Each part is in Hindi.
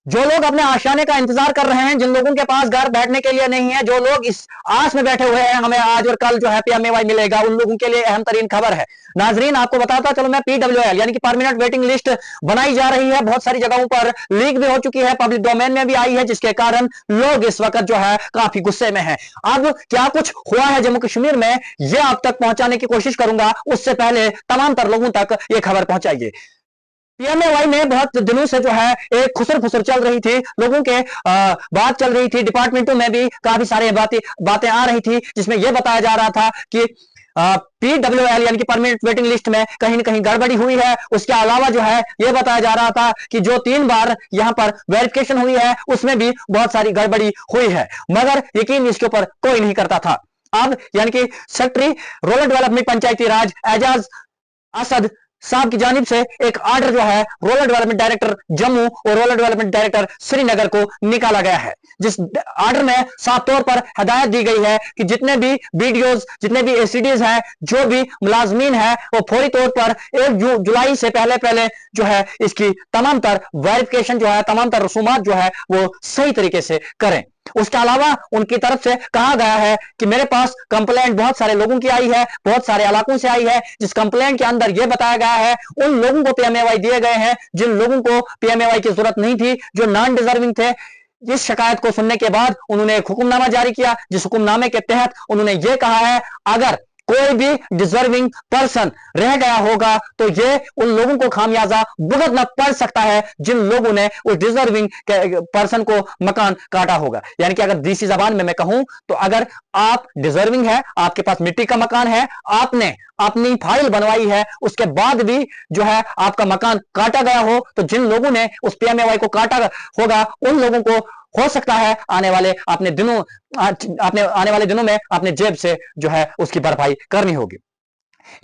जो लोग अपने आशियाने का इंतजार कर रहे हैं, जिन लोगों के पास घर बैठने के लिए नहीं है, जो लोग इस आस में बैठे हुए हैं हमें आज और कल जो है पीएमएवाई मिलेगा, उन लोगों के लिए अहम तरीन खबर है। नाजरीन, आपको बताता चलो मैं, पीडब्ल्यूएल यानी कि परमानेंट वेटिंग लिस्ट बनाई जा रही है। बहुत सारी जगहों पर लीक भी हो चुकी है, पब्लिक डोमेन में भी आई है, जिसके कारण लोग इस वक्त जो है काफी गुस्से में है। अब क्या कुछ हुआ है जम्मू कश्मीर में, यह आप तक पहुंचाने की कोशिश करूंगा। उससे पहले तमाम तर लोगों तक यह खबर पहुंचाइए। पीएमएवाई में बहुत दिनों से जो है एक खुसर फुसर चल रही थी, लोगों के बात चल रही थी, डिपार्टमेंटों में भी काफी सारी बातें आ रही थी, जिसमें यह बताया जा रहा था कि पीडब्ल्यूएल यानी कि परमानेंट वेटिंग लिस्ट में कहीं ना कहीं गड़बड़ी हुई है। उसके अलावा जो है यह बताया जा रहा था कि जो 3 बार यहां पर वेरिफिकेशन हुई है उसमें भी बहुत सारी गड़बड़ी हुई है, मगर यकीन इसके ऊपर कोई नहीं करता था। अब यानी कि सेक्रेटरी रूरल डेवलपमेंट पंचायती राज एजाज असद साहब की जानिब से एक आर्डर जो है रूरल डेवलपमेंट डायरेक्टर जम्मू और रूरल डेवलपमेंट डायरेक्टर श्रीनगर को निकाला गया है, जिस आर्डर में साफ तौर पर हदायत दी गई है कि जितने भी बीडीओज, जितने भी एसीडीज हैं, जो भी मुलाजमीन है, वो फौरी तौर पर 1 जुलाई से पहले पहले जो है इसकी तमाम तर वेरिफिकेशन जो है, तमाम तर रसूमात जो है वो सही तरीके से करें। उसके अलावा उनकी तरफ से कहा गया है कि मेरे पास कंप्लेंट बहुत सारे लोगों की आई है, बहुत सारे इलाकों से आई है, जिस कंप्लेंट के अंदर यह बताया गया है उन लोगों को पीएमएवाई दिए गए हैं जिन लोगों को पीएमएवाई की जरूरत नहीं थी, जो नॉन डिजर्विंग थे। इस शिकायत को सुनने के बाद उन्होंने एक हुक्मनामा जारी किया, जिस हुक्मनामे के तहत उन्होंने यह कहा है अगर कोई भी डिजर्विंग पर्सन रह गया होगा तो ये उन लोगों को खामियाजा भुगतना पड़ सकता है जिन लोगों ने उस डिजर्विंग पर्सन को मकान काटा होगा। यानी कि अगर देसी जबान में मैं कहूं तो अगर आप डिजर्विंग है, आपके पास मिट्टी का मकान है, आपने अपनी फाइल बनवाई है, उसके बाद भी जो है आपका मकान काटा गया हो, तो जिन लोगों ने उस पीएमएवाई को काटा होगा उन लोगों को हो सकता है आने वाले दिनों में अपने जेब से जो है उसकी भरपाई करनी होगी।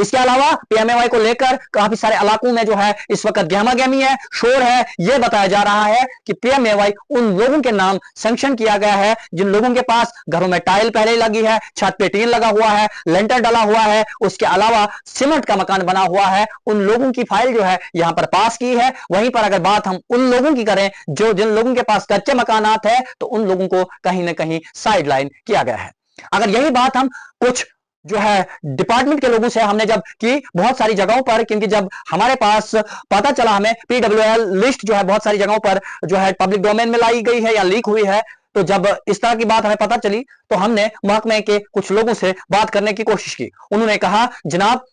इसके अलावा पीएमएवाई को लेकर काफी सारे इलाकों में जो है इस वक्त गहमागहमी है, शोर है। यह बताया जा रहा है कि पीएमएवाई उन लोगों के नाम सैंक्शन किया गया है जिन लोगों के पास घरों में टाइल पहले लगी है, छत पे टीन लगा हुआ है, लेंटर डला हुआ है, उसके अलावा सीमेंट का मकान बना हुआ है, उन लोगों की फाइल जो है यहां पर पास की है। वहीं पर अगर बात हम उन लोगों की करें जो जिन लोगों के पास कच्चे मकानात है, तो उन लोगों को कहीं ना कहीं साइडलाइन किया गया है। अगर यही बात हम कुछ जो है डिपार्टमेंट के लोगों से हमने जब की बहुत सारी जगहों पर, क्योंकि जब हमारे पास पता चला हमें पीडब्ल्यूएल लिस्ट जो है बहुत सारी जगहों पर जो है पब्लिक डोमेन में लाई गई है या लीक हुई है, तो जब इस तरह की बात हमें पता चली तो हमने महकमे के कुछ लोगों से बात करने की कोशिश की। उन्होंने कहा जनाब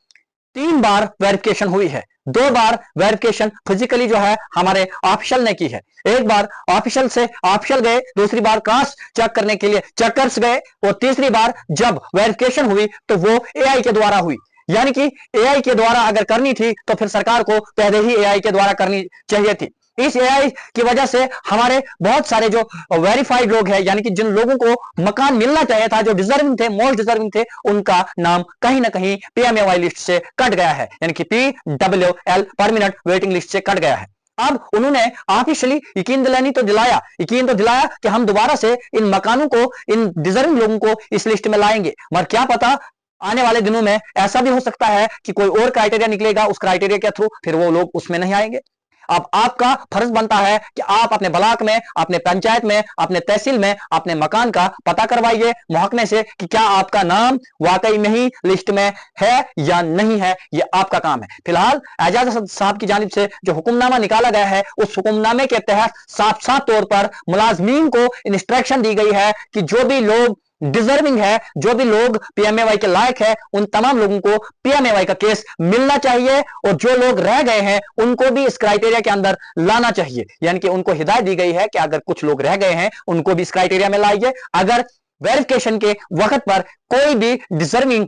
3 बार वेरिफिकेशन हुई है, 2 बार वेरिफिकेशन फिजिकली जो है हमारे ऑफिशियल ने की है, एक बार ऑफिशियल से ऑफिशियल गए, दूसरी बार कास्ट चेक करने के लिए चेकर्स गए, और तीसरी बार जब वेरिफिकेशन हुई तो वो एआई के द्वारा हुई। यानी कि एआई के द्वारा अगर करनी थी तो फिर सरकार को पहले ही एआई के द्वारा करनी चाहिए थी। इस एआई की वजह से हमारे बहुत सारे जो वेरीफाइड लोग हैं, यानी कि जिन लोगों को मकान मिलना चाहिए था, जो डिजर्विंग थे, मोस्ट डिजर्विंग थे, उनका नाम कहीं ना कहीं पीएमएवाई लिस्ट से कट गया है, यानी कि पीडब्ल्यूएल परमानेंट वेटिंग लिस्ट से कट गया है। अब उन्होंने ऑफिशियली यकीन तो दिलाया कि हम दोबारा से इन मकानों को, इन डिजर्विंग लोगों को इस लिस्ट में लाएंगे, मगर क्या पता आने वाले दिनों में ऐसा भी हो सकता है कि कोई और क्राइटेरिया निकलेगा, उस क्राइटेरिया के थ्रू फिर वो लोग उसमें नहीं आएंगे। अब आपका फर्ज बनता है कि आप अपने ब्लॉक में, अपने पंचायत में, अपने तहसील में अपने मकान का पता करवाइए महकमे से कि क्या आपका नाम वाकई में ही लिस्ट में है या नहीं है। यह आपका काम है। फिलहाल एजाज साहब की जानिब से जो हुक्मनामा निकाला गया है, उस हुक्मनामे के तहत साफ साफ तौर पर मुलाजमीन को इंस्ट्रक्शन दी गई है कि जो भी लोग डिजर्विंग है, जो भी लोग पीएमएवाई के लायक है, उन तमाम लोगों को पीएमएवाई का केस मिलना चाहिए, और जो लोग रह गए हैं उनको भी इस क्राइटेरिया के अंदर लाना चाहिए। यानी कि उनको हिदायत दी गई है कि अगर कुछ लोग रह गए हैं उनको भी इस क्राइटेरिया में लाइए। अगर वेरिफिकेशन के वक्त पर कोई भी डिजर्विंग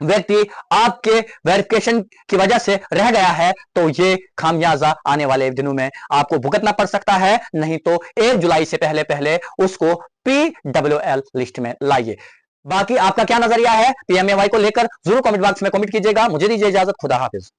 व्यक्ति आपके वेरिफिकेशन की वजह से रह गया है तो ये खामियाजा आने वाले दिनों में आपको भुगतना पड़ सकता है, नहीं तो 1 जुलाई से पहले पहले उसको पीडब्ल्यूएल लिस्ट में लाइए। बाकी आपका क्या नजरिया है पीएमएवाई को लेकर, जरूर कमेंट बॉक्स में कमेंट कीजिएगा। मुझे दीजिए इजाजत, खुदा हाफिज।